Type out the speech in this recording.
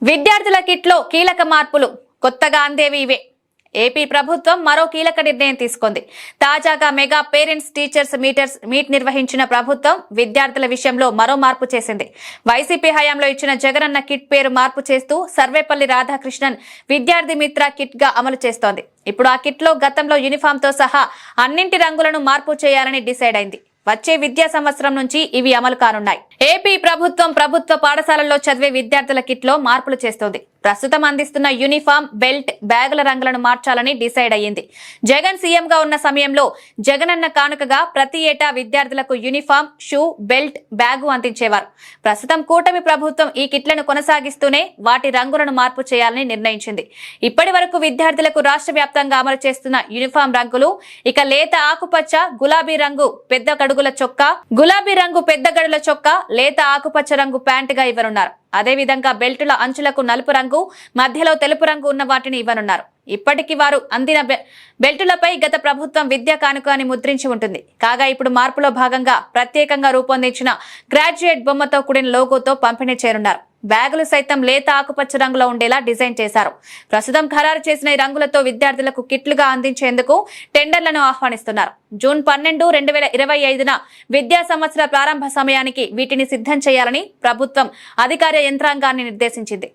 విద్యార్థుల కిట్లో కీలక మార్పులు కొత్తగా అందేవి ఇవే. ఏపీ ప్రభుత్వం మరో కీలక నిర్ణయం తీసుకుంది. తాజాగా మెగా పేరెంట్స్ టీచర్స్ మీట్ నిర్వహించిన ప్రభుత్వం విద్యార్థుల విషయంలో మరో మార్పు చేసింది. వైసీపీ హయాంలో ఇచ్చిన జగనన్న కిట్ పేరు మార్పు చేస్తూ సర్వేపల్లి రాధాకృష్ణన్ విద్యార్థి మిత్ర కిట్ గా అమలు చేస్తోంది. ఇప్పుడు ఆ కిట్ లో గతంలో యూనిఫామ్ తో సహా అన్నింటి రంగులను మార్పు చేయాలని డిసైడ్ అయింది. వచ్చే విద్యా సంవత్సరం నుంచి ఇవి అమలు కానున్నాయి. ఏపీ ప్రభుత్వం ప్రభుత్వ పాఠశాలల్లో చదివే విద్యార్థుల కిట్ లో మార్పులు చేస్తోంది. ప్రస్తుతం అందిస్తున్న యూనిఫామ్, బెల్ట్, బ్యాగుల రంగులను మార్చాలని డిసైడ్ అయ్యింది. జగన్ సీఎం గా ఉన్న సమయంలో జగనన్న కానుకగా ప్రతి ఏటా విద్యార్థులకు యూనిఫామ్, షూ, బెల్ట్, బ్యాగు అందించేవారు. ప్రస్తుతం కూటమి ప్రభుత్వం ఈ కిట్లను కొనసాగిస్తూనే వాటి రంగులను మార్పు చేయాలని నిర్ణయించింది. ఇప్పటి వరకు విద్యార్థులకు రాష్ట్ర వ్యాప్తంగా అమలు చేస్తున్న యూనిఫామ్ రంగులు ఇక లేత ఆకుపచ్చ, గులాబీ రంగు పెద్ద గడుల చొక్కా, లేత ఆకుపచ్చ రంగు ప్యాంట్ గా ఇవ్వనున్నారు. అదేవిధంగా బెల్టుల అంచులకు నలుపు రంగు, మధ్యలో తెలుపు రంగు ఉన్న వాటిని ఇవ్వనున్నారు. ఇప్పటికి వారు అందిన బెల్టులపై గత ప్రభుత్వం విద్యా కానుక అని ముద్రించి ఉంటుంది. కాగా ఇప్పుడు మార్పులో భాగంగా ప్రత్యేకంగా రూపొందించిన గ్రాడ్యుయేట్ బొమ్మతో కూడిన లోగోతో పంపిణీ చేరున్నారు. బ్యాగులు సైతం లేత ఆకుపచ్చ రంగులో ఉండేలా డిజైన్ చేశారు. ప్రస్తుతం ఖరారు చేసిన ఈ రంగులతో విద్యార్థులకు కిట్లుగా అందించేందుకు టెండర్లను ఆహ్వానిస్తున్నారు. జూన్ 12, 2025న విద్యా సంవత్సర ప్రారంభ సమయానికి వీటిని సిద్ధం చేయాలని ప్రభుత్వం అధికార యంత్రాంగాన్ని నిర్దేశించింది.